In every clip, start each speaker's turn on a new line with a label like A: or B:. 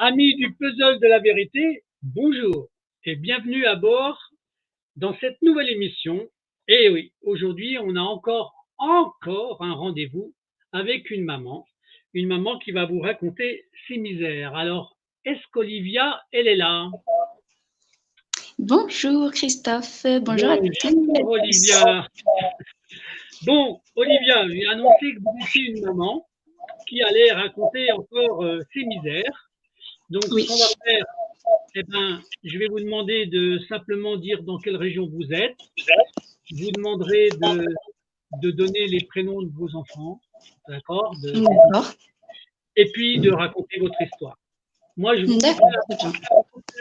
A: Amis du puzzle de la vérité, bonjour et bienvenue à bord dans cette nouvelle émission. Et oui, aujourd'hui, on a encore un rendez-vous avec une maman qui va vous raconter ses misères. Alors, est-ce qu'Olivia, elle est là?
B: Bonjour Christophe, bonjour à toutes et
A: Bonjour
B: tous.
A: Olivia. Bon, Olivia, j'ai annoncé que vous étiez une maman qui allait raconter encore ses misères. Donc, ce
B: Oui,
A: qu'on va faire, eh ben, je vais vous demander de simplement dire dans quelle région vous êtes. Je vous demanderai de donner les prénoms de vos enfants, d'accord,
B: d'accord,
A: et puis de raconter votre histoire. Moi, je vous couperai
B: d'accord, très bien,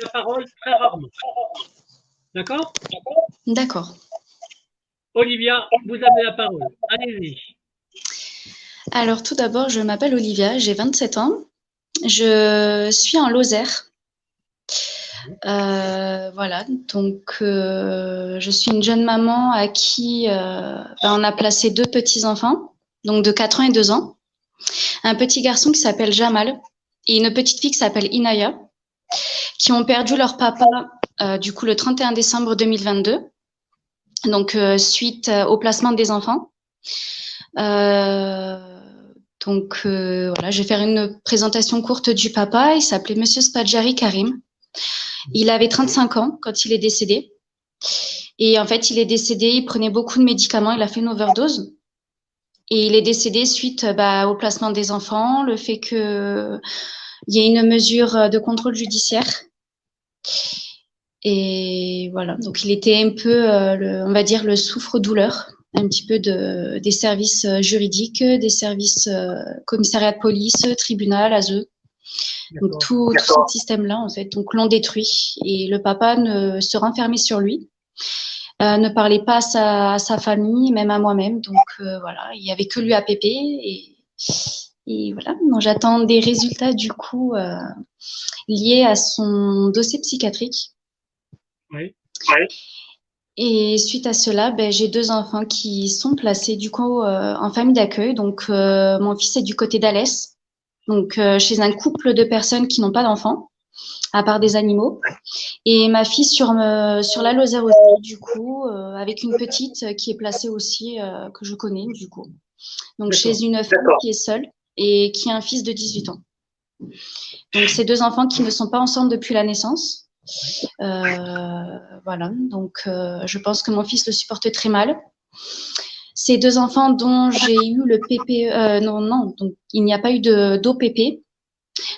A: la parole très rarement, d'accord?
B: d'accord.
A: Olivia, vous avez la parole. Allez-y.
B: Alors tout d'abord, je m'appelle Olivia, j'ai 27 ans, je suis en Lozère. Voilà, donc je suis une jeune maman à qui on a placé deux petits-enfants, donc de 4 ans et 2 ans. Un petit garçon qui s'appelle Jamal et une petite fille qui s'appelle Inaya, qui ont perdu leur papa du coup le 31 décembre 2022. Donc, suite au placement des enfants. Euh, voilà, je vais faire une présentation courte du papa. Il s'appelait Monsieur Spadjari Karim. Il avait 35 ans quand il est décédé. Et en fait, il est décédé, il prenait beaucoup de médicaments, il a fait une overdose. Et il est décédé suite au placement des enfants, le fait qu'il y ait une mesure de contrôle judiciaire. Et voilà, donc il était un peu, on va dire, le souffre-douleur, un petit peu des services juridiques, des services commissariat de police, tribunal, ASE. Donc
A: D'accord.
B: tout ce système-là, en fait, donc l'ont détruit. Et le papa se renfermait sur lui, ne parlait pas à sa famille, même à moi-même. Donc voilà, il n'y avait que lui à pépé. Et voilà, donc j'attends des résultats du coup liés à son dossier psychiatrique.
A: Oui.
B: Et suite à cela, j'ai deux enfants qui sont placés du coup en famille d'accueil. Donc mon fils est du côté d'Alès, donc chez un couple de personnes qui n'ont pas d'enfants, à part des animaux. Et ma fille sur la Lozère aussi, du coup, avec une petite qui est placée aussi, que je connais du coup. Donc
A: D'accord.
B: chez une femme qui est seule et qui a un fils de 18 ans. Donc ces deux enfants qui ne sont pas ensemble depuis la naissance. Voilà, donc je pense que mon fils le supporte très mal. Ces deux enfants dont j'ai eu le PPE, non, donc il n'y a pas eu d'OPP.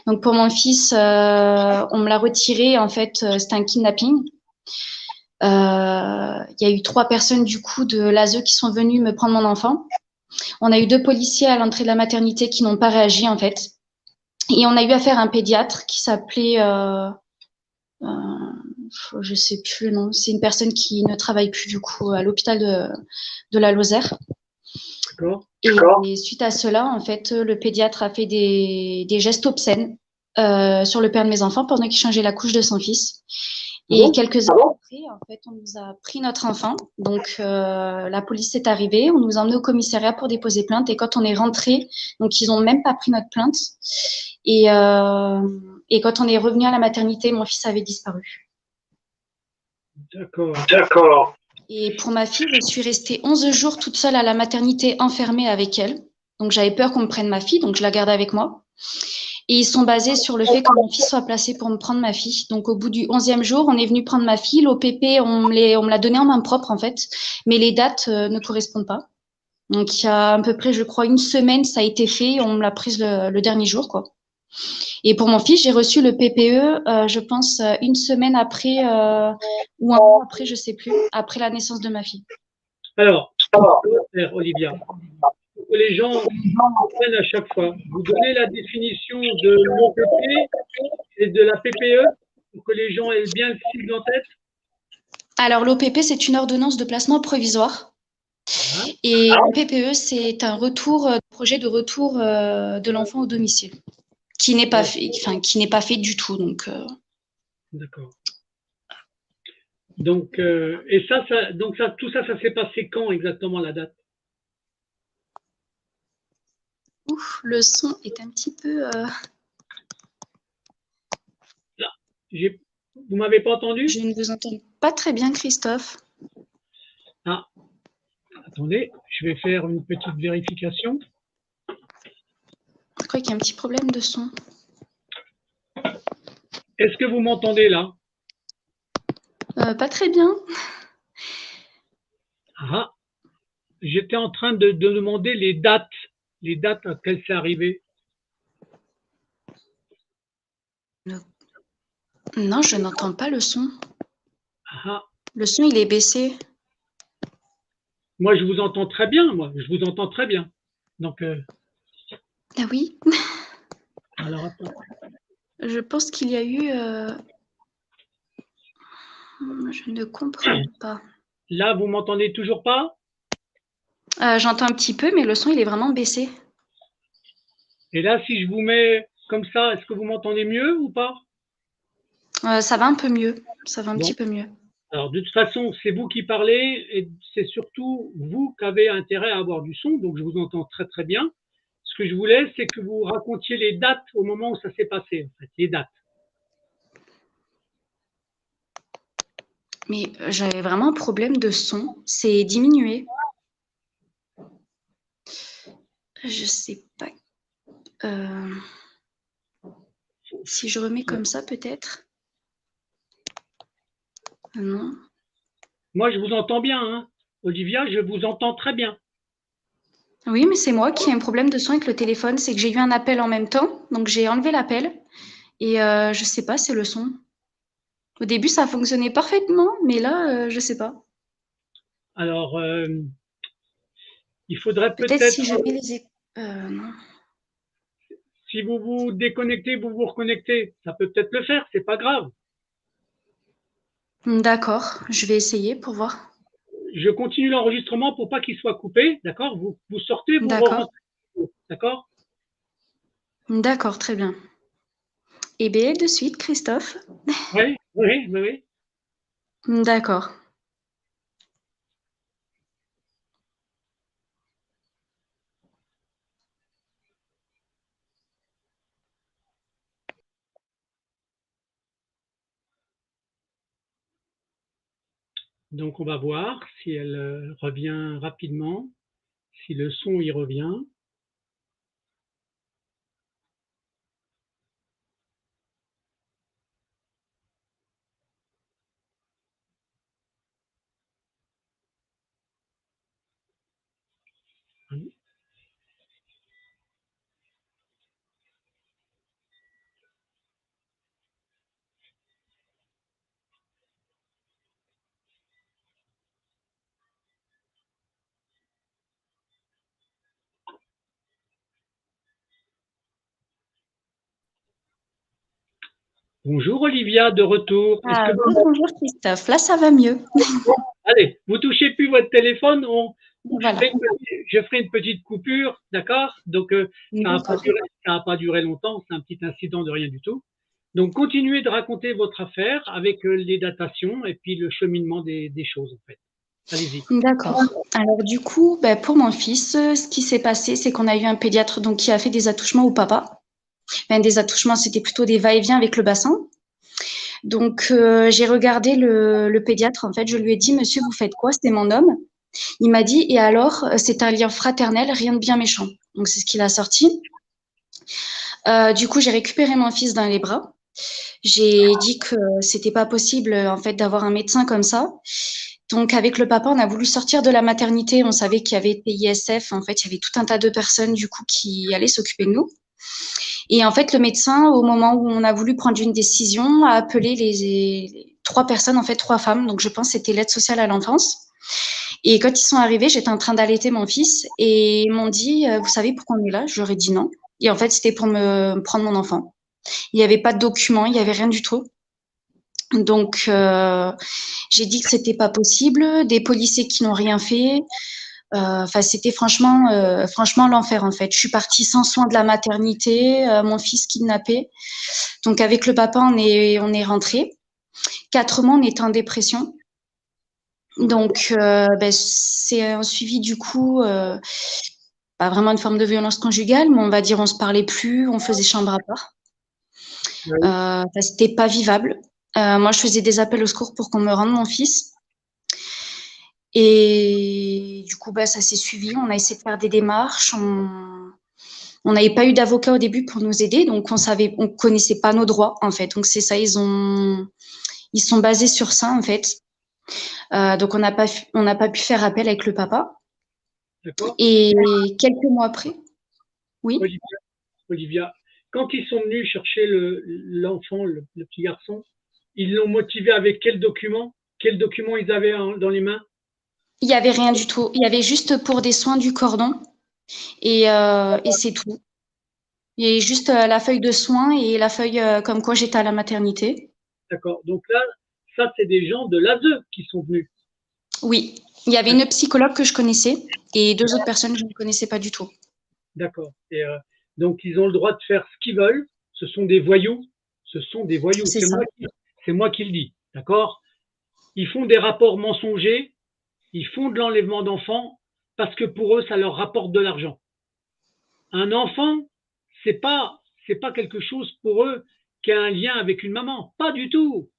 B: Donc pour mon fils, on me l'a retiré, en fait, c'était un kidnapping. Il y a eu 3 personnes du coup de l'ASE qui sont venues me prendre mon enfant. On a eu 2 policiers à l'entrée de la maternité qui n'ont pas réagi en fait. Et on a eu affaire à un pédiatre qui s'appelait euh, je sais plus le nom. C'est une personne qui ne travaille plus du coup à l'hôpital de la Lozère.
A: D'accord.
B: Et suite à cela, en fait, le pédiatre a fait des gestes obscènes sur le père de mes enfants pendant qu'il changeait la couche de son fils.
A: Ah
B: Et
A: bon?
B: quelques heures après, en fait, on nous a pris notre enfant. Donc, la police est arrivée, on nous a emmenés au commissariat pour déposer plainte. Et quand on est rentré, donc ils ont même pas pris notre plainte. Et, euh, et quand on est revenu à la maternité, mon fils avait disparu.
A: D'accord.
B: Et pour ma fille, je suis restée 11 jours toute seule à la maternité, enfermée avec elle. Donc, j'avais peur qu'on me prenne ma fille, donc je la gardais avec moi. Et ils sont basés sur le fait que mon fils soit placé pour me prendre ma fille. Donc, au bout du 11e jour, on est venu prendre ma fille. L'OPP, on me l'a donné en main propre, en fait. Mais les dates ne correspondent pas. Donc, il y a à peu près, je crois, une semaine, ça a été fait. On me l'a prise le dernier jour, quoi. Et pour mon fils, j'ai reçu le PPE, je pense, une semaine après, ou un mois après, je sais plus, après la naissance de ma fille.
A: Alors, faire, Olivia, pour que les gens comprennent à chaque fois, vous donnez la définition de l'OPP et de la PPE pour que les gens aient bien le cible en tête.
B: Alors, l'OPP, c'est une ordonnance de placement provisoire.
A: Voilà.
B: Et le PPE, c'est un projet de retour de l'enfant au domicile, qui n'est pas
A: Bon,
B: fait, enfin, qui n'est pas fait du tout. Donc,
A: d'accord. Donc, et donc ça, tout ça, ça s'est passé quand exactement la date?
B: ouf, le son est un petit peu.
A: Vous m'avez pas entendu?
B: Je ne vous entends pas très bien, Christophe.
A: Ah, attendez, je vais faire une petite vérification.
B: Je crois qu'il y a un petit problème de son.
A: Est-ce que vous m'entendez là?
B: Pas très bien.
A: Ah, j'étais en train de demander les dates à laquelle c'est arrivé.
B: Non, je n'entends pas le son.
A: Ah,
B: Le son, il est baissé.
A: moi, je vous entends très bien, moi, je vous entends très bien. Donc,
B: Ah oui,
A: alors, attends.
B: je pense qu'il y a eu... Je ne comprends pas.
A: Là, vous m'entendez toujours pas?
B: J'entends un petit peu, mais le son, il est vraiment baissé.
A: Et là, si je vous mets comme ça, est-ce que vous m'entendez mieux ou pas?
B: Ça va un peu mieux. Ça va un
A: Bon,
B: petit peu mieux.
A: alors de toute façon, c'est vous qui parlez et c'est surtout vous qui avez intérêt à avoir du son, donc je vous entends très très bien. Ce que je voulais, c'est que vous racontiez les dates au moment où ça s'est passé, en fait, les dates.
B: Mais j'avais vraiment un problème de son. C'est diminué. Je sais pas. Si je remets comme ça, peut-être. Non.
A: Moi, je vous entends bien, hein. Olivia, je vous entends très bien.
B: Oui, mais c'est moi qui ai un problème de son avec le téléphone. C'est que j'ai eu un appel en même temps. Donc, j'ai enlevé l'appel. Et je sais pas, c'est le son. Au début, ça fonctionnait parfaitement. Mais là, je sais pas.
A: Alors, il faudrait
B: Peut-être
A: peut-être,
B: si je mets les... non.
A: si vous vous déconnectez, vous vous reconnectez. Ça peut peut-être le faire, c'est pas grave.
B: D'accord, je vais essayer pour voir.
A: Je continue l'enregistrement pour pas qu'il soit coupé, d'accord? Vous sortez, vous
B: D'accord.
A: rentrez, d'accord?
B: D'accord, très bien. Et bien, de suite, Christophe.
A: Oui, oui, oui, oui.
B: D'accord.
A: Donc on va voir si elle revient rapidement, si le son y revient. Bonjour Olivia, de retour. Est-ce que vous...
B: Bonjour, Christophe. Là, ça va mieux.
A: Allez, vous touchez plus votre téléphone,
B: Voilà.
A: je ferai une petite coupure, d'accord? Donc
B: D'accord.
A: ça a pas duré longtemps, c'est un petit incident de rien du tout. Donc continuez de raconter votre affaire avec les datations et puis le cheminement des choses en fait. Allez-y.
B: D'accord. Alors, du coup, ben, pour mon fils, ce qui s'est passé, c'est qu'on a eu un pédiatre donc, qui a fait des attouchements au papa. Enfin, des attouchements, c'était plutôt des va-et-vient avec le bassin. Donc, j'ai regardé le pédiatre. En fait, je lui ai dit, monsieur, vous faites quoi? C'est mon homme. Il m'a dit, et alors, c'est un lien fraternel, rien de bien méchant. Donc, c'est ce qu'il a sorti. Du coup, j'ai récupéré mon fils dans les bras. J'ai dit que c'était pas possible, en fait, d'avoir un médecin comme ça. Donc, avec le papa, on a voulu sortir de la maternité. On savait qu'il y avait ISF. En fait, il y avait tout un tas de personnes, du coup, qui allaient s'occuper de nous. Et en fait, le médecin, au moment où on a voulu prendre une décision, a appelé les trois personnes, en fait, trois femmes. Donc, je pense que c'était l'aide sociale à l'enfance. Et quand ils sont arrivés, j'étais en train d'allaiter mon fils et ils m'ont dit, vous savez pourquoi on est là? Je leur ai dit non. Et en fait, c'était pour me prendre mon enfant. Il n'y avait pas de documents, il n'y avait rien du tout. Donc, j'ai dit que c'était pas possible. Des policiers qui n'ont rien fait. Enfin, c'était franchement l'enfer en fait. Je suis partie sans soin de la maternité, mon fils kidnappé. Donc, avec le papa, on est rentré. 4 mois, on était en dépression. Donc, ben, c'est un suivi du coup, pas vraiment une forme de violence conjugale, mais on va dire on se parlait plus, on faisait chambre à part. C'était pas vivable. Moi, je faisais des appels au secours pour qu'on me rende mon fils. Et du coup, bah, ça s'est suivi. On a essayé de faire des démarches. On n'avait pas eu d'avocat au début pour nous aider, donc on connaissait pas nos droits en fait. Donc c'est ça, ils sont basés sur ça en fait. Donc on n'a pas pu faire appel avec le papa.
A: D'accord?
B: Et quelques mois après, oui.
A: Olivia, Olivia, quand ils sont venus chercher l'enfant, le petit garçon, ils l'ont motivé avec quel document? Quel document ils avaient dans les mains?
B: Il y avait rien du tout. Il y avait juste pour des soins du cordon et c'est tout. Il y a juste la feuille de soins et la feuille comme quoi j'étais à la maternité.
A: D'accord. Donc là, ça, c'est des gens de l'ASE qui sont venus.
B: Oui, il y avait une psychologue que je connaissais et deux autres personnes que je ne connaissais pas du tout.
A: D'accord. Et donc, ils ont le droit de faire ce qu'ils veulent. Ce sont des voyous. Ce sont des voyous.
B: C'est ça.
A: C'est moi qui le dis. D'accord? Ils font des rapports mensongers. Ils font de l'enlèvement d'enfants parce que pour eux, ça leur rapporte de l'argent. Un enfant, c'est pas quelque chose pour eux qui a un lien avec une maman. Pas du tout.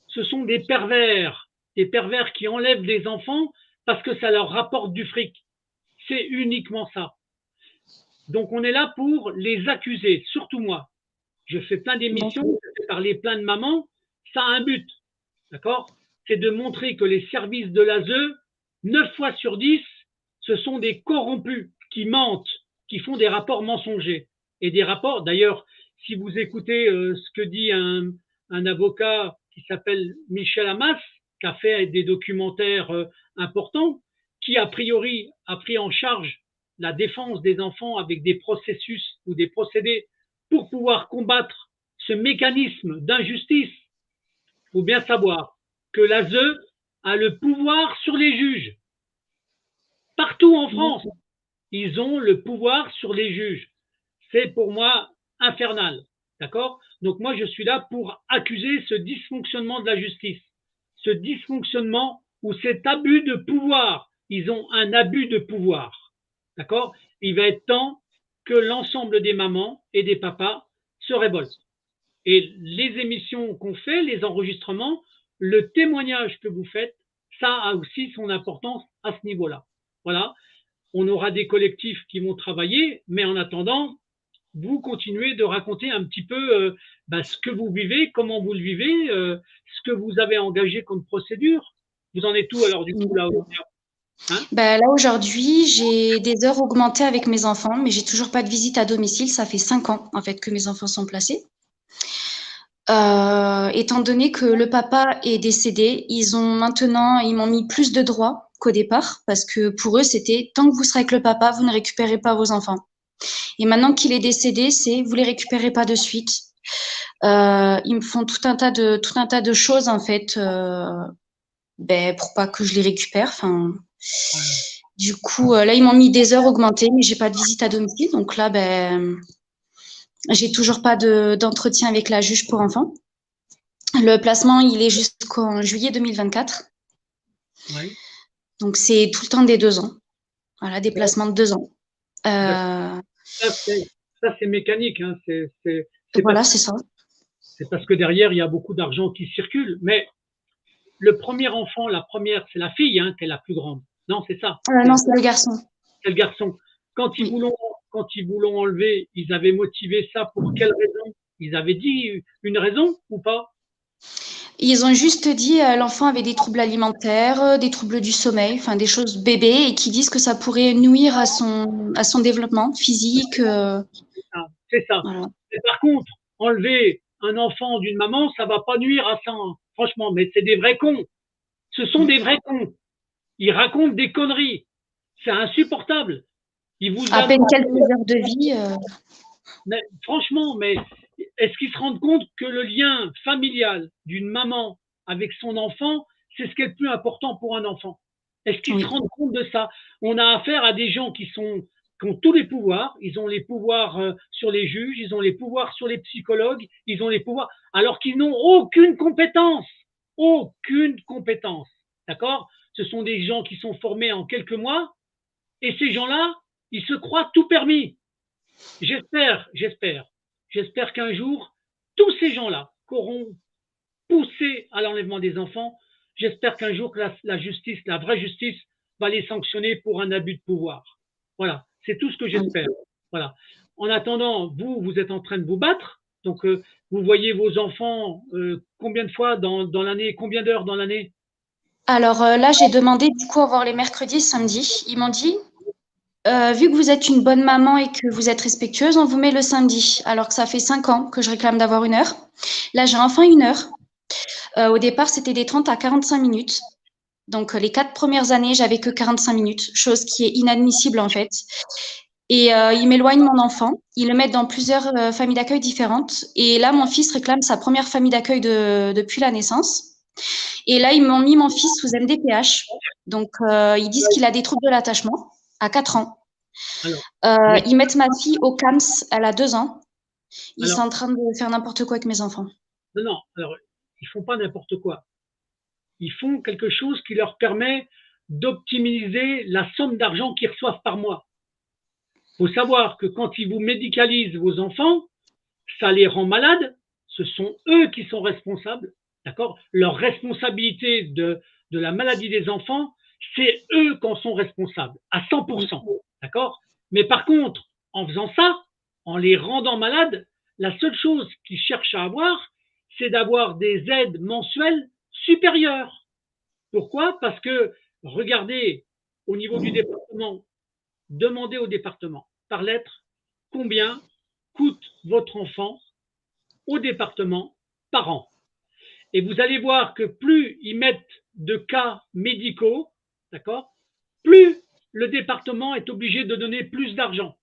A: Ce sont des pervers qui enlèvent des enfants parce que ça leur rapporte du fric. C'est uniquement ça. Donc on est là pour les accuser, surtout moi. Je fais plein d'émissions, je fais parler plein de mamans, ça a un but, d'accord? C'est de montrer que les services de l'ASE, 9 fois sur 10, ce sont des corrompus qui mentent, qui font des rapports mensongers. Et des rapports, d'ailleurs, si vous écoutez ce que dit un avocat qui s'appelle Michel Hamas, qui a fait des documentaires importants, qui a priori a pris en charge la défense des enfants avec des processus ou des procédés pour pouvoir combattre ce mécanisme d'injustice. Il faut bien savoir que l'ASE a le pouvoir sur les juges. Partout en France, ils ont le pouvoir sur les juges. C'est pour moi infernal. D'accord? Donc moi, je suis là pour accuser ce dysfonctionnement de la justice. Ce dysfonctionnement ou cet abus de pouvoir. Ils ont un abus de pouvoir. D'accord? Il va être temps que l'ensemble des mamans et des papas se révoltent. Et les émissions qu'on fait, les enregistrements, le témoignage que vous faites, ça a aussi son importance à ce niveau-là. Voilà. On aura des collectifs qui vont travailler, mais en attendant, vous continuez de raconter un petit peu ce que vous vivez, comment vous le vivez, ce que vous avez engagé comme procédure. Vous en êtes où alors du coup là aujourd'hui, hein?
B: Bah, là, aujourd'hui, j'ai des heures augmentées avec mes enfants, mais j'ai toujours pas de visite à domicile. Ça fait 5 ans, en fait, que mes enfants sont placés. Étant donné que le papa est décédé, ils m'ont mis plus de droits qu'au départ, parce que pour eux, c'était tant que vous serez avec le papa, vous ne récupérez pas vos enfants. Et maintenant qu'il est décédé, c'est vous les récupérez pas de suite. Ils me font tout un tas de choses en fait, pour pas que je les récupère. Enfin, du coup, là ils m'ont mis des heures augmentées, mais j'ai pas de visite à domicile, donc là, j'ai toujours pas d'entretien avec la juge pour enfants. Le placement, il est jusqu'en juillet 2024.
A: Oui.
B: Donc, c'est tout le temps des 2 ans. Voilà, des placements de 2 ans.
A: Ça, c'est mécanique. Hein.
B: Voilà, c'est ça.
A: C'est parce que derrière, il y a beaucoup d'argent qui circule. Mais le premier enfant, la première, c'est la fille hein, qui est la plus grande. Non, c'est ça.
B: Non, c'est le garçon.
A: C'est le garçon. Quand ils,
B: Oui.
A: quand ils voulaient enlever, ils avaient motivé ça pour quelle raison? Ils avaient dit une raison ou pas?
B: Ils ont juste dit l'enfant avait des troubles alimentaires, des troubles du sommeil, enfin des choses bébés, et qui disent que ça pourrait nuire à son développement physique.
A: C'est ça.
B: Voilà.
A: Mais par contre, enlever un enfant d'une maman, ça va pas nuire à ça. Hein. Franchement, mais c'est des vrais cons. Ce sont des vrais cons. Ils racontent des conneries. C'est insupportable. Ils vous
B: À peine
A: annoncent.
B: quelques heures de vie.
A: Mais, franchement, mais est-ce qu'ils se rendent compte que le lien familial d'une maman avec son enfant, c'est ce qui est le plus important pour un enfant? Est-ce qu'ils se
B: Oui.
A: rendent compte de ça? On a affaire à des gens qui ont tous les pouvoirs. Ils ont les pouvoirs sur les juges, ils ont les pouvoirs sur les psychologues, ils ont les pouvoirs, alors qu'ils n'ont aucune compétence. Aucune compétence. D'accord? Ce sont des gens qui sont formés en quelques mois et ces gens-là, ils se croient tout permis. J'espère qu'un jour, tous ces gens-là qui auront poussé à l'enlèvement des enfants. J'espère qu'un jour que la justice, la vraie justice, va les sanctionner pour un abus de pouvoir. Voilà, c'est tout ce que j'espère. Voilà. En attendant, vous êtes en train de vous battre. Donc, vous voyez vos enfants combien de fois dans l'année, combien d'heures dans l'année?
B: Alors là, j'ai demandé du coup à voir les mercredis et samedis. Ils m'ont dit, vu que vous êtes une bonne maman et que vous êtes respectueuse, on vous met le samedi. Alors que ça fait 5 ans que je réclame d'avoir 1 heure. Là, j'ai enfin 1 heure. Au départ, c'était des 30 à 45 minutes. Donc, les 4 premières années, j'avais que 45 minutes, chose qui est inadmissible en fait. Et ils m'éloignent mon enfant. Ils le mettent dans plusieurs familles d'accueil différentes. Et là, mon fils réclame sa première famille d'accueil depuis la naissance. Et là, ils m'ont mis mon fils sous MDPH. Donc, ils disent qu'il a des troubles de l'attachement à 4 ans.
A: Alors,
B: Ils mettent ma fille au CAMS, elle a 2 ans. Ils
A: alors,
B: sont en train de faire n'importe quoi avec mes enfants.
A: non, alors, ils font pas n'importe quoi. Ils font quelque chose qui leur permet d'optimiser la somme d'argent qu'ils reçoivent par mois. Il faut savoir que quand ils vous médicalisent vos enfants, ça les rend malades. Ce sont eux qui sont responsables. D'accord. Leur responsabilité de la maladie des enfants, c'est eux qui en sont responsables, à 100%. D'accord. Mais par contre, en faisant ça, en les rendant malades, la seule chose qu'ils cherchent à avoir, c'est d'avoir des aides mensuelles supérieures. Pourquoi? Parce que, regardez, au niveau du département, demandez au département par lettre combien coûte votre enfant au département par an. Et vous allez voir que plus ils mettent de cas médicaux, d'accord, plus le département est obligé de donner plus d'argent.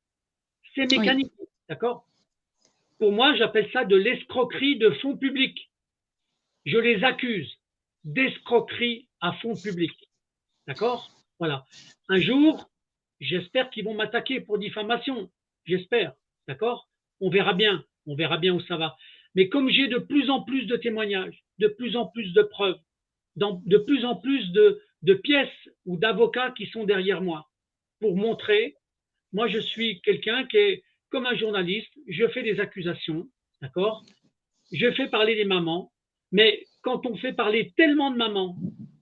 A: C'est
B: Oui.
A: mécanique, d'accord. Pour moi, j'appelle ça de l'escroquerie de fonds publics. Je les accuse d'escroquerie à fonds publics. D'accord. Voilà. Un jour, j'espère qu'ils vont m'attaquer pour diffamation. J'espère. D'accord. On verra bien. On verra bien où ça va. Mais comme j'ai de plus en plus de témoignages, de plus en plus de preuves, de plus en plus de pièces ou d'avocats qui sont derrière moi pour montrer, moi je suis quelqu'un qui est comme un journaliste, je fais des accusations, d'accord. Je fais parler des mamans, mais quand on fait parler tellement de mamans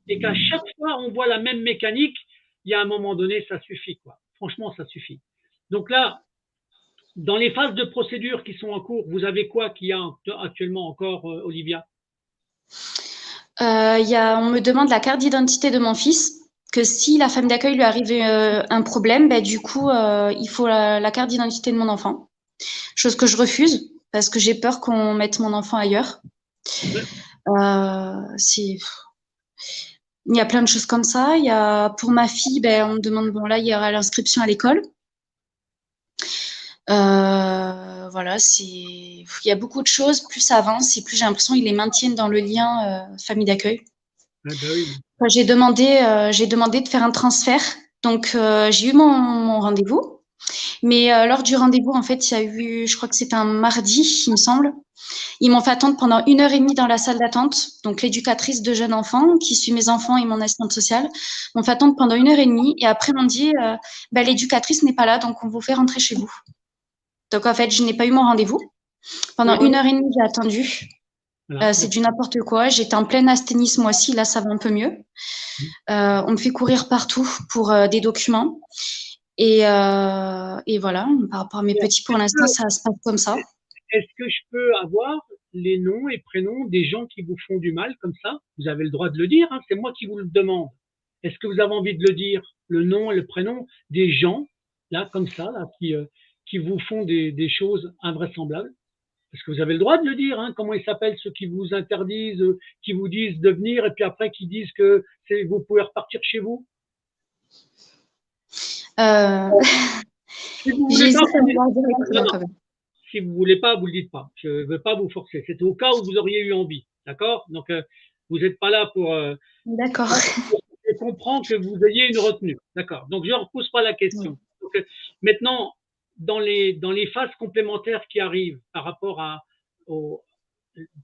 A: et qu'à chaque fois on voit la même mécanique, il y a un moment donné, ça suffit, quoi. Franchement, ça suffit. Donc là, dans les phases de procédure qui sont en cours, vous avez quoi qu'il y a actuellement encore, Olivia?
B: On me demande la carte d'identité de mon fils, que si la femme d'accueil lui arrive un problème, ben, du coup, il faut la carte d'identité de mon enfant. Chose que je refuse parce que j'ai peur qu'on mette mon enfant ailleurs. C'est Il y a plein de choses comme ça. Pour ma fille, ben, on me demande, bon, là, il y aura l'inscription à l'école. Voilà, il y a beaucoup de choses. Plus ça avance et plus j'ai l'impression qu'ils les maintiennent dans le lien famille d'accueil.
A: Ah ben oui.
B: J'ai demandé de faire un transfert. Donc, j'ai eu mon rendez-vous. Mais lors du rendez-vous, en fait, il y a eu, je crois que c'était un mardi, il me semble. Ils m'ont fait attendre pendant 1 heure et demie dans la salle d'attente. Donc, l'éducatrice de jeunes enfants qui suit mes enfants et mon assistante sociale m'ont fait attendre pendant 1 heure et demie. Et après, m'ont dit, l'éducatrice n'est pas là, donc on vous fait rentrer chez vous. Donc, en fait, je n'ai pas eu mon rendez-vous. Pendant 1 heure et demie, j'ai attendu.
A: Voilà.
B: C'est du n'importe quoi. J'étais en pleine asthénie ce mois-ci. Là, ça va un peu mieux. On me fait courir partout pour des documents. Et voilà, par rapport à mes petits, pour l'instant, ça se passe comme ça.
A: Est-ce que je peux avoir les noms et prénoms des gens qui vous font du mal comme ça? Vous avez le droit de le dire, hein, c'est moi qui vous le demande. Est-ce que vous avez envie de le dire, le nom et le prénom des gens, là, comme ça, là, qui vous font des choses invraisemblables? Parce que vous avez le droit de le dire, hein, comment ils s'appellent ceux qui vous interdisent, qui vous disent de venir et puis après qui disent que vous pouvez repartir chez vous.
B: Euh...
A: Si vous voulez pas,
B: J'hésite à vouloir dire les prénoms quand même.
A: si vous voulez pas, vous le dites pas. Je ne veux pas vous forcer. C'est au cas où vous auriez eu envie, d'accord? Donc vous n'êtes pas là pour.
B: D'accord.
A: Je comprends que vous ayez une retenue, d'accord? Donc je ne repose pas la question. Donc, maintenant, dans les phases complémentaires qui arrivent par rapport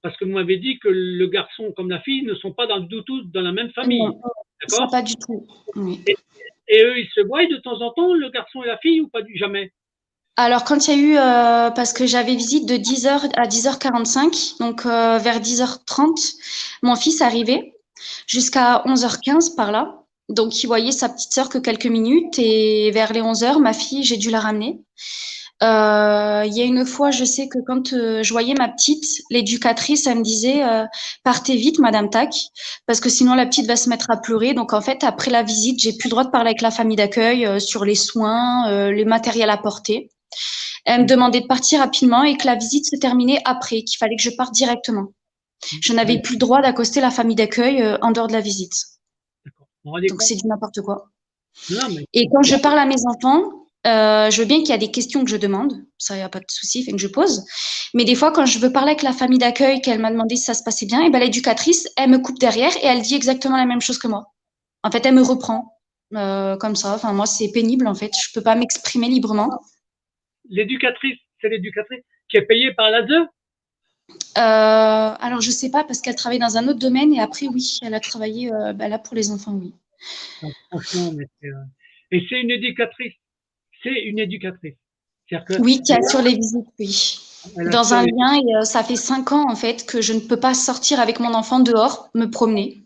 A: parce que vous m'avez dit que le garçon comme la fille ne sont pas du tout dans la même famille,
B: Non, ça
A: d'accord?
B: pas du tout. Oui.
A: Et eux, ils se voient de temps en temps, le garçon et la fille, ou pas du jamais?
B: Alors, quand il y a eu, parce que j'avais visite de 10h à 10h45, donc vers 10h30, mon fils arrivait jusqu'à 11h15 par là. Donc, il voyait sa petite sœur que quelques minutes et vers les 11h, ma fille, j'ai dû la ramener. Il y a une fois, je sais que quand je voyais ma petite, l'éducatrice, elle me disait partez vite, Madame Tac, parce que sinon la petite va se mettre à pleurer. Donc en fait, après la visite, j'ai plus le droit de parler avec la famille d'accueil sur les soins, les matériels à porter. Elle me demandait de partir rapidement et que la visite se terminait après, qu'il fallait que je parte directement. Je n'avais plus le droit d'accoster la famille d'accueil en dehors de la visite.
A: D'accord. Vous vous rendez
B: Donc
A: compte?
B: c'est du n'importe quoi.
A: Non, mais
B: Et quand je parle à mes enfants, je veux bien qu'il y a des questions que je demande, ça, il n'y a pas de souci, fait que je pose. Mais des fois, quand je veux parler avec la famille d'accueil, qu'elle m'a demandé si ça se passait bien, et ben l'éducatrice, elle me coupe derrière et elle dit exactement la même chose que moi. En fait, elle me reprend comme ça. Enfin, moi, c'est pénible, en fait. Je peux pas m'exprimer librement.
A: l'éducatrice, c'est l'éducatrice qui est payée par l'ASE?
B: Alors, je sais pas parce qu'elle travaille dans un autre domaine et après, oui, elle a travaillé là pour les enfants, oui.
A: Non, franchement, mais et c'est une éducatrice. C'est une éducatrice. C'est-à-dire que
B: Oui, qui assure les visites, oui.
A: elle
B: Dans
A: assure
B: un
A: les.
B: lien, et ça fait 5 ans en fait que je ne peux pas sortir avec mon enfant dehors, me promener.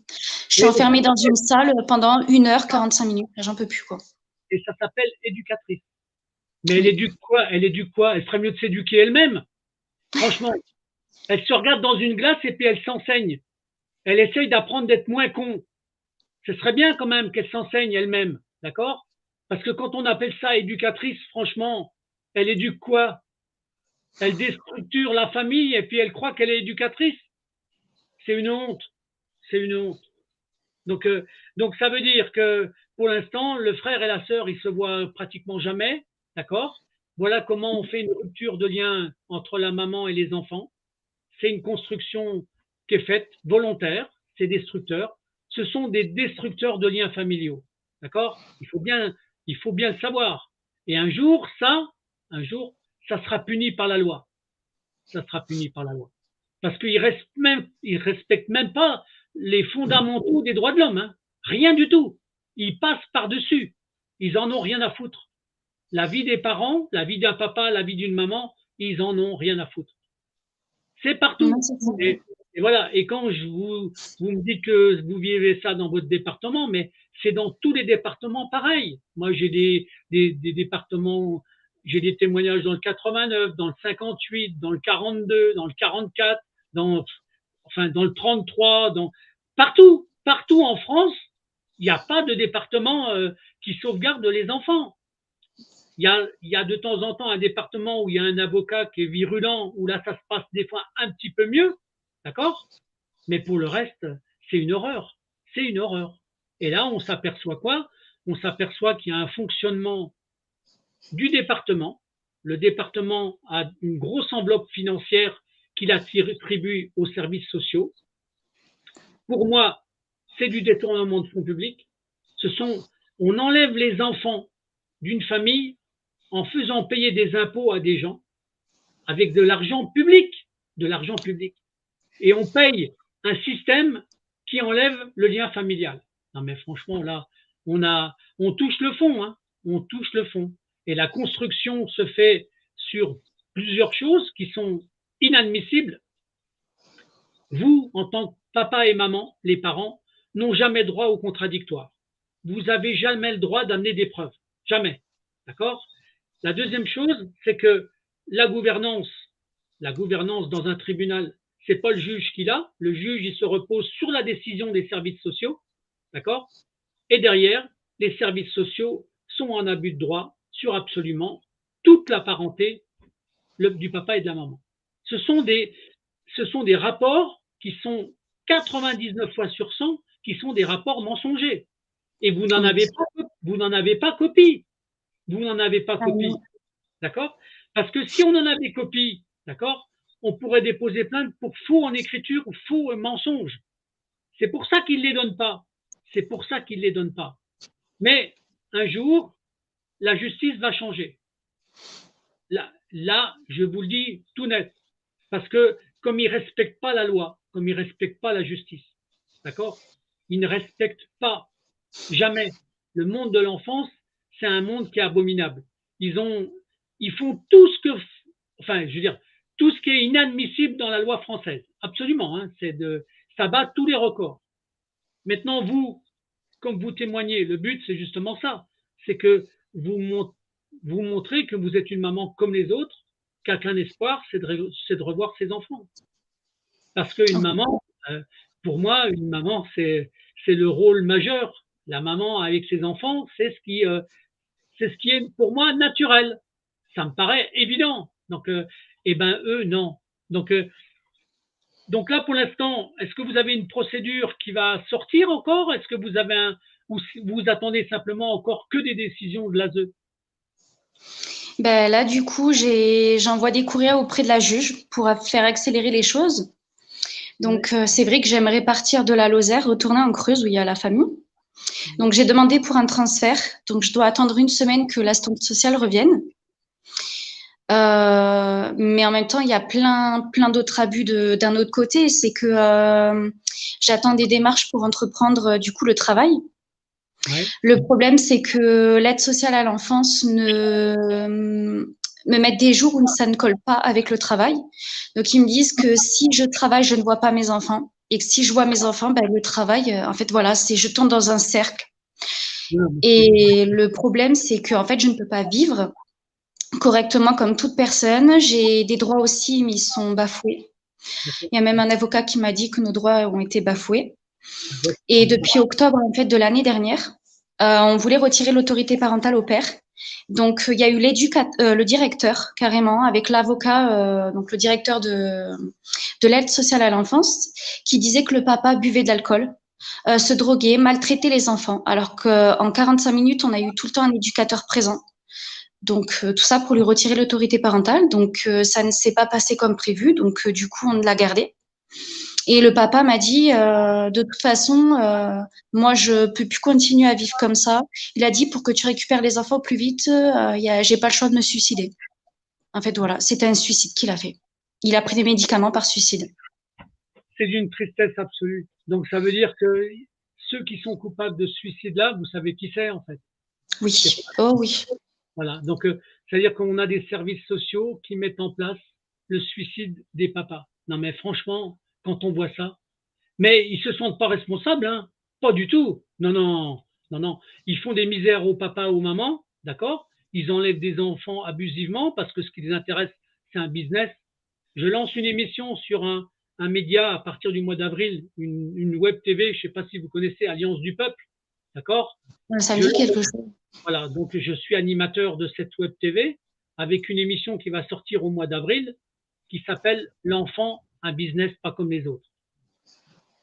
B: Je suis
A: Oui,
B: enfermée dans une salle pendant 1h45. J'en peux plus, quoi.
A: et ça s'appelle éducatrice. Mais elle
B: Oui.
A: éduque quoi? Elle éduque quoi? Elle ferait mieux de s'éduquer elle-même. Franchement, elle se regarde dans une glace et puis elle s'enseigne. Elle essaye d'apprendre d'être moins con. Ce serait bien quand même qu'elle s'enseigne elle-même, d'accord? Parce que quand on appelle ça éducatrice, franchement, elle éduque quoi? Elle déstructure la famille et puis elle croit qu'elle est éducatrice. C'est une honte. C'est une honte. Donc, euh, donc ça veut dire que pour l'instant, le frère et la sœur, ils se voient pratiquement jamais, d'accord? Voilà comment on fait une rupture de lien entre la maman et les enfants. C'est une construction qui est faite volontaire, c'est destructeur. Ce sont des destructeurs de liens familiaux, d'accord? Il faut bien le savoir. Et un jour, ça sera puni par la loi. Ça sera puni par la loi. Parce qu'ils respectent même pas les fondamentaux des droits de l'homme. Hein. Rien du tout. Ils passent par-dessus. Ils en ont rien à foutre. La vie des parents, la vie d'un papa, la vie d'une maman, ils en ont rien à foutre. C'est
B: Non,
A: partout.
B: c'est ça.
A: Et voilà. Et quand vous me dites que vous vivez ça dans votre département, mais c'est dans tous les départements pareil. Moi, j'ai des départements, j'ai des témoignages dans le 89, dans le 58, dans le 42, dans le 44, dans le 33, partout en France, il n'y a pas de département qui sauvegarde les enfants. Il y a de temps en temps un département où il y a un avocat qui est virulent, où là, ça se passe des fois un petit peu mieux, d'accord? Mais pour le reste, c'est une horreur. C'est une horreur. Et là, on s'aperçoit quoi? On s'aperçoit qu'il y a un fonctionnement du département. Le département a une grosse enveloppe financière qu'il attribue aux services sociaux. Pour moi, c'est du détournement de fonds publics. On enlève les enfants d'une famille en faisant payer des impôts à des gens avec de l'argent public. Et on paye un système qui enlève le lien familial. Non mais franchement là, on touche le fond, hein, on touche le fond. Et la construction se fait sur plusieurs choses qui sont inadmissibles. Vous, en tant que papa et maman, les parents, n'ont jamais droit au contradictoire. Vous n'avez jamais le droit d'amener des preuves. Jamais. D'accord? La deuxième chose, c'est que la gouvernance, la gouvernance dans un tribunal, c'est pas le juge qui l'a. Le juge, il se repose sur la décision des services sociaux. D'accord? Et derrière, les services sociaux sont en abus de droit sur absolument toute la parenté du papa et de la maman. Ce sont des, ce sont des rapports qui sont 99 fois sur 100 qui sont des rapports mensongers. Et
B: Oui.
A: vous n'en avez pas copie. Vous n'en avez pas
B: Ah,
A: copie.
B: non.
A: D'accord? Parce que si on en avait copie, d'accord, on pourrait déposer plainte pour faux en écriture ou faux mensonge. C'est pour ça qu'ils ne les donnent pas. C'est pour ça qu'ils ne les donnent pas. Mais un jour, la justice va changer. Là, je vous le dis tout net. Parce que comme ils ne respectent pas la loi, comme ils ne respectent pas la justice, d'accord? Ils ne respectent pas jamais. Le monde de l'enfance, c'est un monde qui est abominable. Ils ont ils font tout ce que, enfin, je veux dire, tout ce qui est inadmissible dans la loi française. Absolument, hein, ça bat tous les records. Maintenant, vous, comme vous témoignez, le but, c'est justement ça. C'est que vous montrez que vous êtes une maman comme les autres, qui n'a qu'un espoir, c'est de revoir ses enfants. Parce qu'une maman, pour moi, une maman, c'est le rôle majeur. La maman avec ses enfants, c'est ce qui est pour moi naturel. Ça me paraît évident. Donc, eh ben eux, non. Donc, là, pour l'instant, est-ce que vous avez une procédure qui va sortir encore? Est-ce que vous avez ou vous attendez simplement encore que des décisions de l'ASE?
B: Ben là, du coup, j'envoie des courriers auprès de la juge pour faire accélérer les choses. Donc, c'est vrai que j'aimerais partir de la Lozère, retourner en Creuse où il y a la famille. Donc, j'ai demandé pour un transfert. Donc, je dois attendre une semaine que l'assistante sociale revienne. Mais en même temps, il y a plein d'autres abus d'un autre côté. C'est que j'attends des démarches pour entreprendre du coup le travail. Ouais. Le problème, c'est que l'aide sociale à l'enfance me met des jours où ça ne colle pas avec le travail. Donc, ils me disent que si je travaille, je ne vois pas mes enfants. Et que si je vois mes enfants, ben, le travail, en fait, voilà, je tombe dans un cercle. Et le problème, c'est que en fait, je ne peux pas vivre correctement comme toute personne. J'ai des droits aussi, mais ils sont bafoués. Il y a même un avocat qui m'a dit que nos droits ont été bafoués. Et depuis octobre, en fait, de l'année dernière, on voulait retirer l'autorité parentale au père. Donc, il y a eu le directeur, carrément, avec l'avocat, donc le directeur de l'aide sociale à l'enfance, qui disait que le papa buvait de l'alcool, se droguait, maltraitait les enfants, alors qu'en 45 minutes, on a eu tout le temps un éducateur présent. Donc, tout ça pour lui retirer l'autorité parentale. Donc, ça ne s'est pas passé comme prévu. Donc, du coup, on l'a gardé. Et le papa m'a dit, de toute façon, moi, je peux plus continuer à vivre comme ça. Il a dit, pour que tu récupères les enfants plus vite, j'ai pas le choix de me suicider. En fait, voilà, c'était un suicide qu'il a fait. Il a pris des médicaments par suicide.
A: C'est d'une tristesse absolue. Donc, ça veut dire que ceux qui sont coupables de ce suicide-là, vous savez qui c'est, en fait.
B: Oui. Oh oui.
A: Voilà. Donc, c'est-à-dire qu'on a des services sociaux qui mettent en place le suicide des papas. Non, mais franchement, quand on voit ça, mais ils se sentent pas responsables, hein. Pas du tout. Non, non, non, non. Ils font des misères aux papas, aux mamans, d'accord? Ils enlèvent des enfants abusivement parce que ce qui les intéresse, c'est un business. Je lance une émission sur un média à partir du mois d'avril, une web TV, je ne sais pas si vous connaissez Alliance du Peuple, d'accord?
B: Ça me dit quelque chose.
A: Voilà, donc je suis animateur de cette web TV avec une émission qui va sortir au mois d'avril qui s'appelle L'enfant, un business pas comme les autres.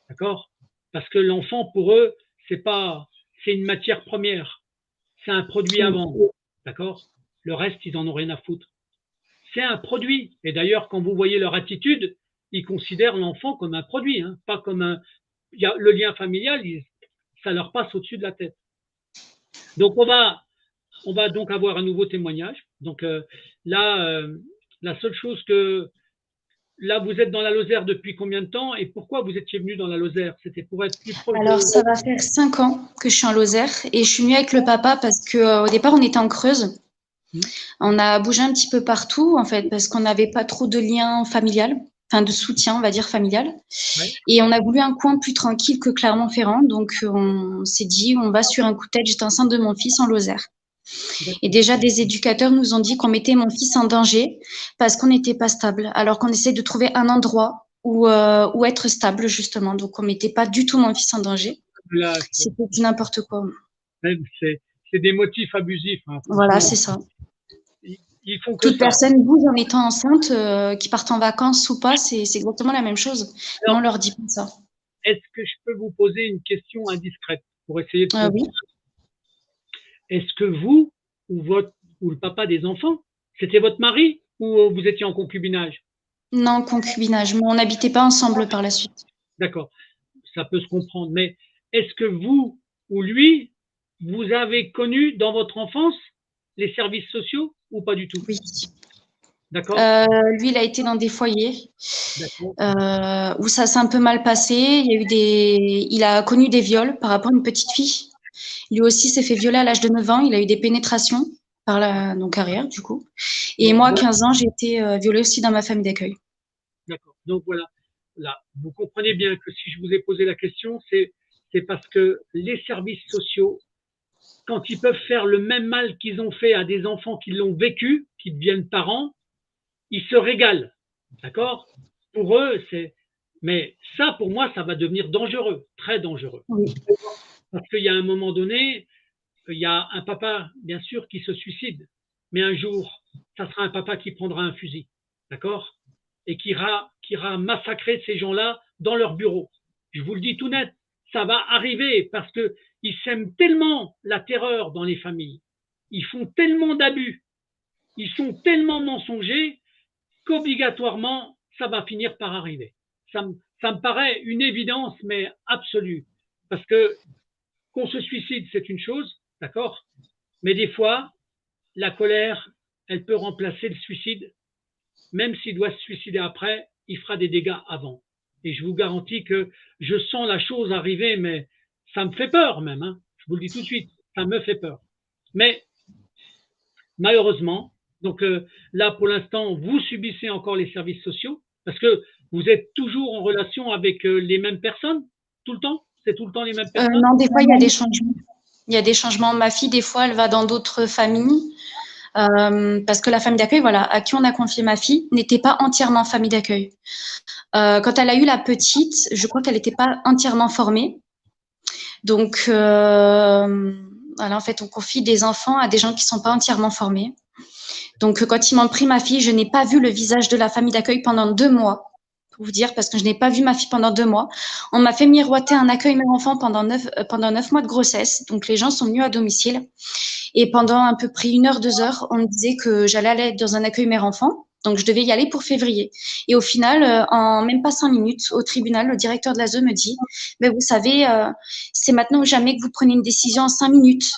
A: D'accord? Parce que l'enfant, pour eux, c'est une matière première. C'est un produit à vendre. D'accord? Le reste, ils en ont rien à foutre. C'est un produit. Et d'ailleurs, quand vous voyez leur attitude, ils considèrent l'enfant comme un produit, hein, pas comme le lien familial, ça leur passe au-dessus de la tête. Donc, on va donc avoir un nouveau témoignage. Donc, là, la seule chose que là, vous êtes dans la Lozère depuis combien de temps et pourquoi vous étiez venu dans la Lozère? C'était pour être plus proche.
B: Alors, ça va faire 5 ans que je suis en Lozère et je suis venue avec le papa parce qu'au départ, on était en Creuse. On a bougé un petit peu partout, en fait, parce qu'on n'avait pas trop de lien familial, enfin de soutien, on va dire, familial. Ouais. Et on a voulu un coin plus tranquille que Clermont-Ferrand. Donc, on s'est dit, on va sur un coup de tête. J'étais enceinte de mon fils en Lozère. Et déjà, des éducateurs nous ont dit qu'on mettait mon fils en danger parce qu'on n'était pas stable, alors qu'on essaie de trouver un endroit où être stable, justement. Donc, on ne mettait pas du tout mon fils en danger. C'était n'importe quoi.
A: C'est des motifs abusifs. Hein,
B: voilà, c'est ça.
A: Ils font que
B: toute personne bouge en étant enceinte, qui partent en vacances ou pas, c'est exactement la même chose. Alors, mais on leur dit pas ça.
A: Est-ce que je peux vous poser une question indiscrète pour essayer de
B: oui.
A: Est-ce que vous ou le papa des enfants, c'était votre mari ou vous étiez en concubinage?
B: Non, concubinage, mais on n'habitait pas ensemble par la suite.
A: D'accord, ça peut se comprendre. Mais est-ce que vous ou lui, vous avez connu dans votre enfance les services sociaux ou pas du tout?
B: Oui.
A: D'accord.
B: Lui, il a été dans des foyers où ça s'est un peu mal passé. Il a connu des viols par rapport à une petite fille. Lui aussi s'est fait violer à l'âge de 9 ans. Il a eu des pénétrations. donc arrière, du coup. Et moi, à 15 ans, j'ai été violée aussi dans ma famille d'accueil.
A: D'accord. Donc voilà, là, vous comprenez bien que si je vous ai posé la question, c'est parce que les services sociaux, quand ils peuvent faire le même mal qu'ils ont fait à des enfants qui l'ont vécu, qui deviennent parents, ils se régalent. D'accord? Pour eux, c'est. Mais ça, pour moi, ça va devenir dangereux, très dangereux.
B: Oui.
A: Parce qu'il y a un moment donné, il y a un papa, bien sûr, qui se suicide. Mais un jour, ça sera un papa qui prendra un fusil. D'accord? Et qui ira massacrer ces gens-là dans leur bureau. Je vous le dis tout net, ça va arriver parce qu'ils sèment tellement la terreur dans les familles. Ils font tellement d'abus. Ils sont tellement mensongers qu'obligatoirement, ça va finir par arriver. Ça me paraît une évidence, mais absolue. Parce que qu'on se suicide, c'est une chose, d'accord? Mais des fois, la colère, elle peut remplacer le suicide. Même s'il doit se suicider après, il fera des dégâts avant. Et je vous garantis que je sens la chose arriver, mais ça me fait peur même. Hein. Je vous le dis tout de suite, ça me fait peur. Mais malheureusement, donc là pour l'instant, vous subissez encore les services sociaux parce que vous êtes toujours en relation avec les mêmes personnes tout le temps. C'est tout le temps les mêmes personnes.
B: Non, des fois, il y a des changements. Il y a des changements. Ma fille, des fois, elle va dans d'autres familles. Parce que la famille d'accueil, voilà, à qui on a confié ma fille, n'était pas entièrement famille d'accueil. Quand elle a eu la petite, je crois qu'elle n'était pas entièrement formée. Donc, voilà, en fait, on confie des enfants à des gens qui ne sont pas entièrement formés. Donc, quand ils m'ont pris ma fille, je n'ai pas vu le visage de la famille d'accueil pendant 2 mois. Pour vous dire, parce que je n'ai pas vu ma fille pendant 2 mois. On m'a fait miroiter un accueil mère enfant pendant 9 mois de grossesse. Donc, les gens sont venus à domicile. Et pendant à peu près 1 heure, 2 heures, on me disait que j'allais aller dans un accueil mère-enfant. Donc, je devais y aller pour février. Et au final, en même pas 5 minutes, au tribunal, le directeur de l'ASE me dit, ben, vous savez, c'est maintenant ou jamais que vous prenez une décision en 5 minutes.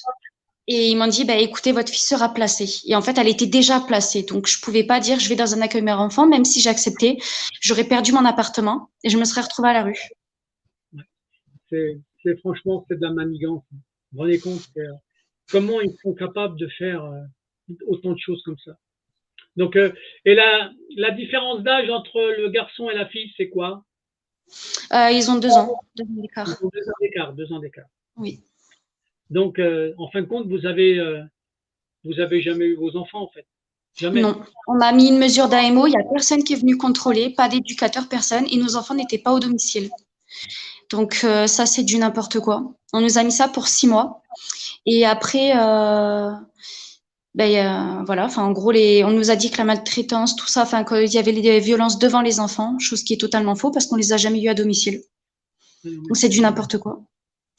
B: Et ils m'ont dit, ben, écoutez, votre fille sera placée. Et en fait, elle était déjà placée. Donc, je pouvais pas dire, je vais dans un accueil mère-enfant, même si j'acceptais, j'aurais perdu mon appartement et je me serais retrouvée à la rue.
A: Franchement, c'est de la manigance. Vous vous rendez compte comment ils sont capables de faire autant de choses comme ça. Donc, et la différence d'âge entre le garçon et la fille, c'est quoi?
B: Ils ont 2 ans, 2 ans d'écart.
A: Ils ont 2 ans d'écart, 2 ans d'écart.
B: Oui.
A: Donc, en fin de compte, vous avez jamais eu vos enfants, en fait. Jamais.
B: Non. On a mis une mesure d'AMO, il n'y a personne qui est venu contrôler, pas d'éducateur, personne, et nos enfants n'étaient pas au domicile. Donc, ça, c'est du n'importe quoi. On nous a mis ça pour 6 mois. Et après, voilà, enfin, en gros, on nous a dit que la maltraitance, tout ça, enfin, qu'il y avait des violences devant les enfants, chose qui est totalement faux parce qu'on les a jamais eu à domicile. Donc, c'est du n'importe quoi.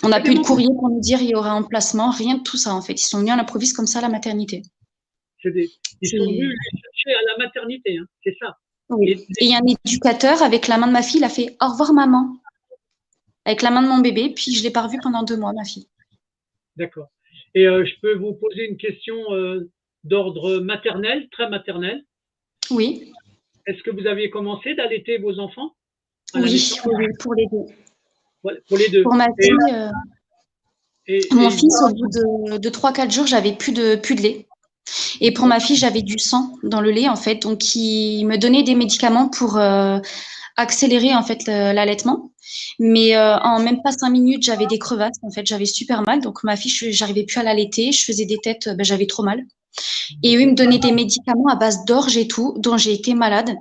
B: On n'a plus de courrier pour nous dire il y aura un placement, rien de tout ça, en fait. Ils sont venus à l'improviste comme ça à la maternité.
A: Ils sont venus les chercher à la maternité, hein, c'est ça.
B: Oui. Et il y a un éducateur, avec la main de ma fille, il a fait « Au revoir, maman », avec la main de mon bébé, puis je l'ai pas revue pendant 2 mois, ma fille.
A: D'accord. Et je peux vous poser une question d'ordre maternel, très maternel?
B: Oui.
A: Est-ce que vous aviez commencé d'allaiter vos enfants?
B: Oui, pour les deux.
A: Voilà, pour les deux.
B: Pour ma fille, mon fils, au bout de 3-4 jours, j'avais plus de lait. Et pour ma fille, j'avais du sang dans le lait, en fait. Donc, il me donnait des médicaments pour accélérer, en fait, l'allaitement. Mais en même pas 5 minutes, j'avais des crevasses. En fait, j'avais super mal. Donc, ma fille, j'arrivais plus à l'allaiter. Je faisais des têtes, j'avais trop mal. Et eux, ils me donnaient des médicaments à base d'orge et tout, dont j'ai été malade,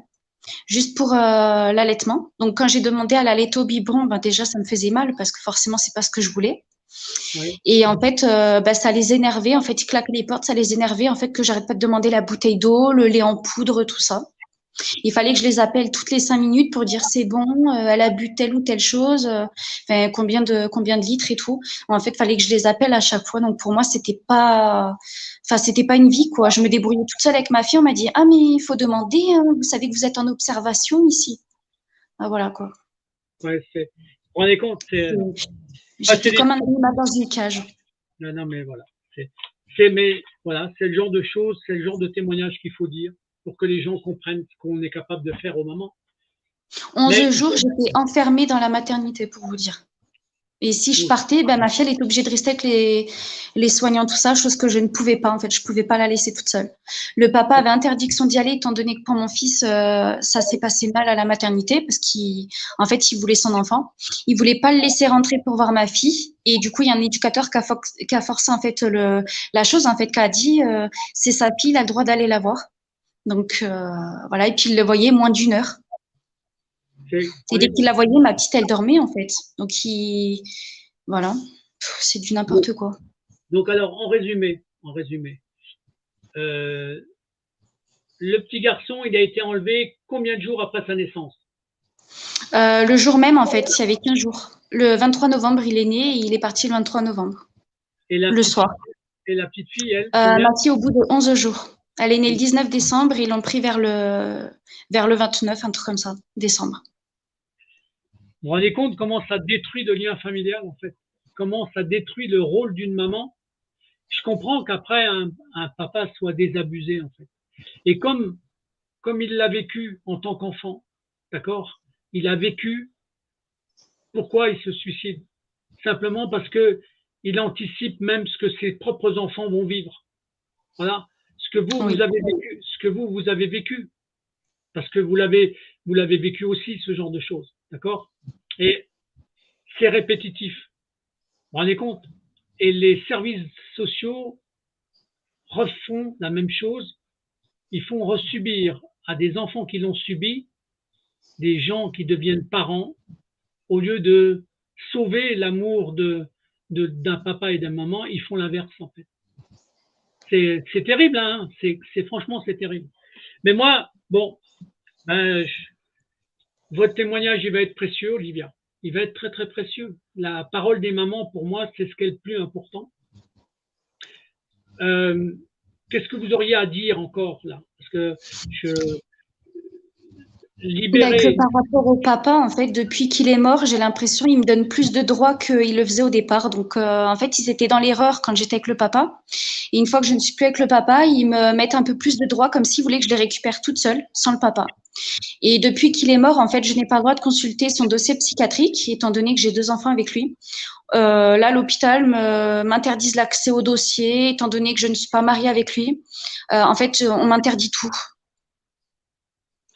B: juste pour l'allaitement. Donc, quand j'ai demandé à l'allaiter au biberon, déjà, ça me faisait mal parce que forcément, c'est pas ce que je voulais. Oui. Et en fait, ça les énervait. En fait, ils claquaient les portes, ça les énervait. En fait, que j'arrête pas de demander la bouteille d'eau, le lait en poudre, tout ça. Il fallait que je les appelle toutes les 5 minutes pour dire c'est bon, elle a bu telle ou telle chose, combien de litres et tout. En fait, il fallait que je les appelle à chaque fois. Donc pour moi, c'était pas une vie, quoi. Je me débrouillais toute seule avec ma fille. On m'a dit ah mais il faut demander. Hein, vous savez que vous êtes en observation ici. Ah voilà quoi.
A: Ouais, vous vous rendez compte,
B: j'étais comme un animal dans une cage.
A: Non mais voilà. Mais voilà, c'est le genre de choses, c'est le genre de témoignage qu'il faut dire pour que les gens comprennent ce qu'on est capable de faire au moment.
B: 11 jours, j'étais enfermée dans la maternité, pour vous dire. Et si je partais, ben, ma fille, elle était obligée de rester avec les soignants, tout ça, chose que je ne pouvais pas. En fait, je pouvais pas la laisser toute seule. Le papa avait interdiction d'y aller, étant donné que pour mon fils, ça s'est passé mal à la maternité, parce qu'en fait, il voulait son enfant. Il voulait pas le laisser rentrer pour voir ma fille. Et du coup, il y a un éducateur qui a forcé, en fait, la chose, en fait, qui a dit, c'est sa fille, il a le droit d'aller la voir. Donc, voilà. Et puis, il le voyait moins d'une heure. Et dès qu'il la voyait, ma petite, elle dormait, en fait. Donc, voilà. C'est du n'importe quoi.
A: Donc, alors, en résumé, le petit garçon, il a été enlevé combien de jours après sa naissance?
B: Le jour même, en fait, il y avait 15 jours. Le 23 novembre, il est né et il est parti le 23 novembre, le soir.
A: Et la petite fille, elle,
B: ma fille, au bout de 11 jours. Elle est née le 19 décembre et ils l'ont pris vers le 29, un truc comme ça, décembre.
A: Vous vous rendez compte comment ça détruit le lien familial, en fait? Comment ça détruit le rôle d'une maman? Je comprends qu'après, un papa soit désabusé, en fait. Et comme il l'a vécu en tant qu'enfant, d'accord? Il a vécu pourquoi il se suicide. Simplement parce que il anticipe même ce que ses propres enfants vont vivre. Voilà. Ce que vous, vous avez vécu, vous avez vécu. Parce que vous l'avez vécu aussi, ce genre de choses. D'accord? Et c'est répétitif. Vous vous rendez compte? Et les services sociaux refont la même chose. Ils font resubir à des enfants qui l'ont subi des gens qui deviennent parents au lieu de sauver l'amour d'un papa et d'un maman, ils font l'inverse en fait. C'est terrible, hein, franchement c'est terrible. Mais moi, bon, votre témoignage il va être précieux, Olivia. Il va être très très précieux. La parole des mamans pour moi c'est ce qui est le plus important. Qu'est-ce que vous auriez à dire encore là? Parce que
B: que par rapport au papa, en fait, depuis qu'il est mort, j'ai l'impression qu'il me donne plus de droits qu'il le faisait au départ. Donc, en fait, ils étaient dans l'erreur quand j'étais avec le papa. Et une fois que je ne suis plus avec le papa, ils me mettent un peu plus de droits, comme s'ils voulaient que je les récupère toute seule, sans le papa. Et depuis qu'il est mort, en fait, je n'ai pas le droit de consulter son dossier psychiatrique, étant donné que j'ai 2 enfants avec lui. Là, l'hôpital m'interdise l'accès au dossier, étant donné que je ne suis pas mariée avec lui. En fait, on m'interdit tout.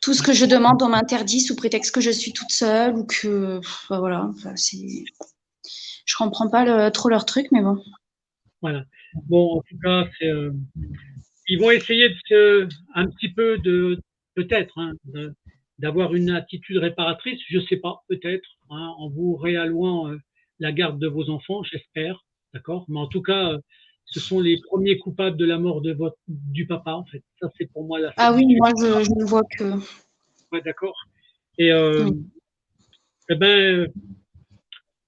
B: Tout ce que je demande, on m'interdit sous prétexte que je suis toute seule ou que, voilà, je comprends pas trop leur truc, mais bon.
A: Voilà. Bon, en tout cas, ils vont essayer un petit peu peut-être, hein, d'avoir une attitude réparatrice, je sais pas, peut-être, hein, en vous réallouant la garde de vos enfants, j'espère, d'accord. Mais en tout cas, ce sont les premiers coupables de la mort du papa, en fait. Ça, c'est pour moi la certitude.
B: Ah oui, moi, je ne vois que.
A: Ouais, d'accord. Et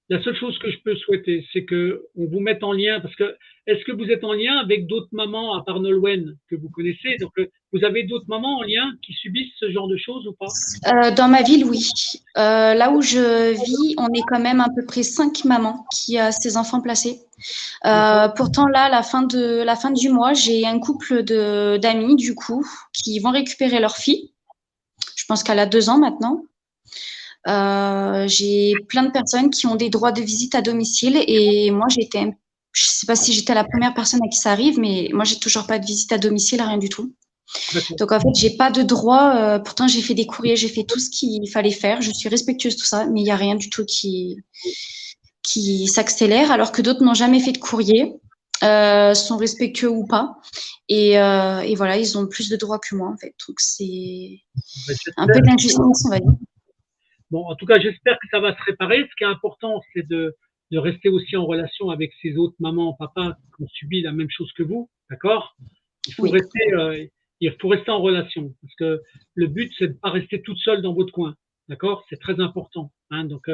A: la seule chose que je peux souhaiter, c'est que on vous mette en lien, parce que est-ce que vous êtes en lien avec d'autres mamans à part Nolwenn que vous connaissez? Donc, vous avez d'autres mamans en lien qui subissent ce genre de choses ou pas?
B: Dans ma ville, oui. Là où je vis, on est quand même à peu près 5 mamans qui a ses enfants placés. Pourtant, là, la fin du mois, j'ai un couple d'amis, du coup, qui vont récupérer leur fille. Je pense qu'elle a 2 ans maintenant. J'ai plein de personnes qui ont des droits de visite à domicile et moi, je sais pas si j'étais la première personne à qui ça arrive, mais moi, j'ai toujours pas de visite à domicile, rien du tout. Donc, en fait, j'ai pas de droit. Pourtant, j'ai fait des courriers, j'ai fait tout ce qu'il fallait faire. Je suis respectueuse, tout ça, mais il y a rien du tout qui s'accélère, alors que d'autres n'ont jamais fait de courrier, sont respectueux ou pas. Et voilà, ils ont plus de droits que moi, en fait. Donc, c'est un peu d'injustice, on va dire.
A: Bon, en tout cas, j'espère que ça va se réparer. Ce qui est important, c'est de rester aussi en relation avec ces autres mamans, papas qui ont subi la même chose que vous, d'accord? Il faut rester en relation, parce que le but, c'est de pas rester toute seule dans votre coin, d'accord? C'est très important, hein. Donc,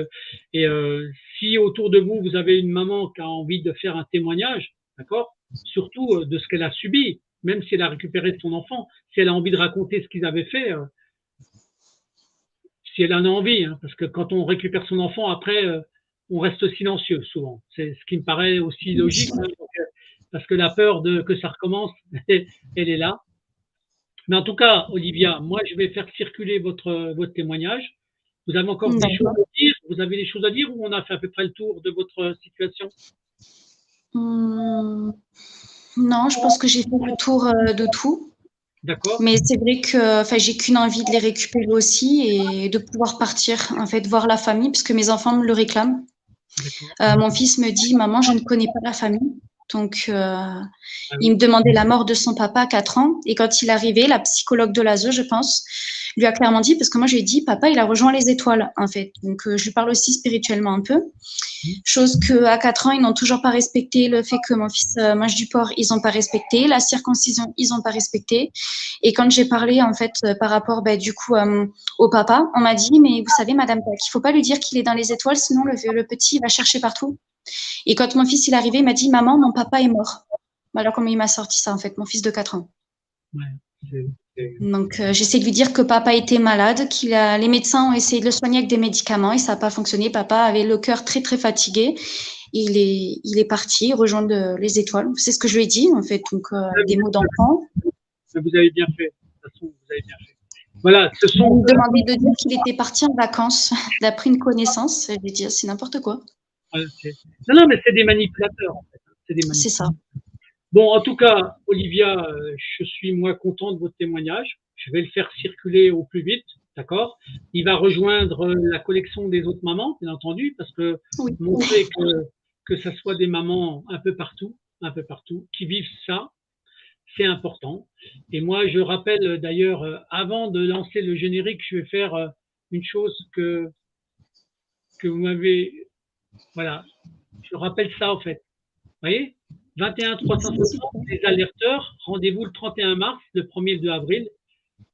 A: si autour de vous, vous avez une maman qui a envie de faire un témoignage, d'accord? Surtout de ce qu'elle a subi, même si elle a récupéré son enfant, si elle a envie de raconter ce qu'ils avaient fait, si elle en a envie, hein, parce que quand on récupère son enfant, après, on reste silencieux souvent. C'est ce qui me paraît aussi logique, hein, parce que la peur que ça recommence, elle est là. Mais en tout cas, Olivia, moi, je vais faire circuler votre témoignage. Vous avez encore des choses à dire. Vous avez des choses à dire ou on a fait à peu près le tour de votre situation?
B: Non, je pense que j'ai fait le tour de tout.
A: D'accord.
B: Mais c'est vrai que j'ai qu'une envie de les récupérer aussi et de pouvoir partir, en fait, voir la famille, parce que mes enfants me le réclament. Mon fils me dit, maman, je ne connais pas la famille. Donc, il me demandait la mort de son papa à 4 ans. Et quand il est arrivé, la psychologue de l'ASE, je pense, lui a clairement dit, parce que moi, je lui ai dit, papa, il a rejoint les étoiles, en fait. Donc, je lui parle aussi spirituellement un peu. Chose qu'à 4 ans, ils n'ont toujours pas respecté. Le fait que mon fils mange du porc, ils n'ont pas respecté. La circoncision, ils n'ont pas respecté. Et quand j'ai parlé, en fait, par rapport, du coup, au papa, on m'a dit, mais vous savez, Madame Pack, il faut pas lui dire qu'il est dans les étoiles, sinon le petit, il va chercher partout. Et quand mon fils il est arrivé, il m'a dit, maman, mon papa est mort. Alors comment il m'a sorti ça, en fait, mon fils de 4 ans. Donc, j'essaie de lui dire que papa était malade, les médecins ont essayé de le soigner avec des médicaments et ça n'a pas fonctionné. Papa avait le cœur très, très fatigué. Il est parti rejoindre les étoiles. C'est ce que je lui ai dit, en fait. Donc, des mots d'enfant.
A: Vous avez bien fait. De toute façon, vous avez bien fait. Voilà, ce sont.
B: Il me demandait de dire qu'il était parti en vacances. Il a pris une connaissance. Je lui ai dit, c'est n'importe quoi.
A: Okay. Non, mais c'est des manipulateurs, en fait.
B: C'est ça.
A: Bon, en tout cas, Olivia, je suis moi content de votre témoignage. Je vais le faire circuler au plus vite, d'accord? Il va rejoindre la collection des autres mamans, bien entendu, parce que montrer que ça soit des mamans un peu partout, qui vivent ça, c'est important. Et moi, je rappelle d'ailleurs, avant de lancer le générique, je vais faire une chose que vous m'avez, voilà, je rappelle ça en fait. Vous voyez? 21 360, les alerteurs, rendez-vous le 31 mars, le 1er et le 2 avril,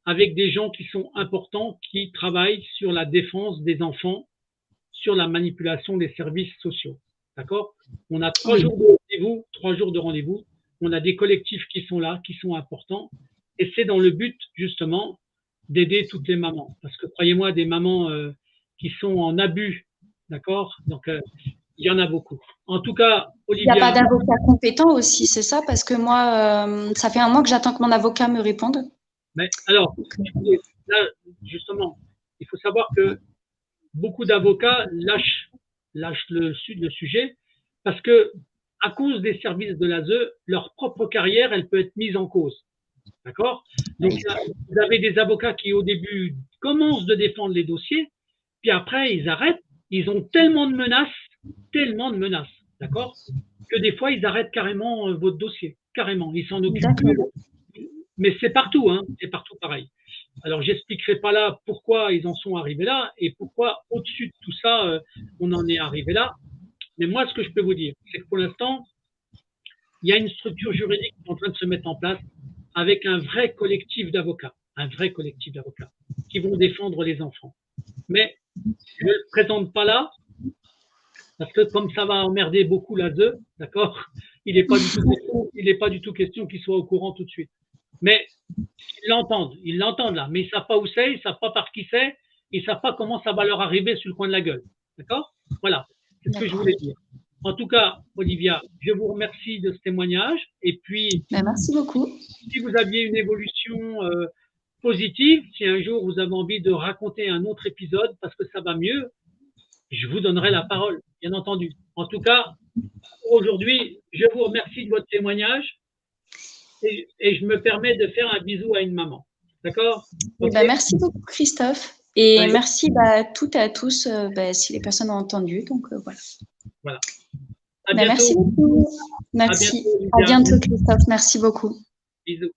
A: avec des gens qui sont importants, qui travaillent sur la défense des enfants, sur la manipulation des services sociaux. D'accord? On a 3 jours de rendez-vous, 3 jours de rendez-vous. On a des collectifs qui sont là, qui sont importants. Et c'est dans le but, justement, d'aider toutes les mamans. Parce que, croyez-moi, des mamans qui sont en abus, d'accord? Donc, il y en a beaucoup. En tout cas, Olivia.
B: Il n'y a pas d'avocat compétent aussi, c'est ça? Parce que moi, ça fait un mois que j'attends que mon avocat me réponde.
A: Mais alors, là, justement, il faut savoir que beaucoup d'avocats lâchent le sujet parce que, à cause des services de l'ASE, leur propre carrière, elle peut être mise en cause. D'accord? Donc, vous avez des avocats qui, au début, commencent de défendre les dossiers, puis après, ils arrêtent. Ils ont tellement de menaces, d'accord? Que des fois, ils arrêtent carrément votre dossier. Carrément. Ils s'en occupent plus. Mais c'est partout, hein. C'est partout pareil. Alors, j'expliquerai pas là pourquoi ils en sont arrivés là et pourquoi, au-dessus de tout ça, on en est arrivé là. Mais moi, ce que je peux vous dire, c'est que pour l'instant, il y a une structure juridique qui est en train de se mettre en place avec un vrai collectif d'avocats qui vont défendre les enfants. Mais je ne le présente pas là parce que comme ça va emmerder beaucoup l'ASE, d'accord, il n'est pas du tout question qu'ils soient au courant tout de suite. Mais ils l'entendent là, mais ils ne savent pas où c'est, ils ne savent pas par qui c'est, ils ne savent pas comment ça va leur arriver sur le coin de la gueule. D'accord? Voilà, c'est ce que je voulais dire. En tout cas, Olivia, je vous remercie de ce témoignage. Et puis,
B: merci beaucoup.
A: Si vous aviez une évolution positive, si un jour vous avez envie de raconter un autre épisode parce que ça va mieux, je vous donnerai la parole, bien entendu. En tout cas, aujourd'hui, je vous remercie de votre témoignage et je me permets de faire un bisou à une maman. D'accord?
B: Okay. Merci beaucoup, Christophe. Et merci toutes et à tous si les personnes ont entendu. Donc, voilà.
A: Voilà.
B: Merci beaucoup. Merci. À bientôt, Christophe. Merci beaucoup.
A: Bisous.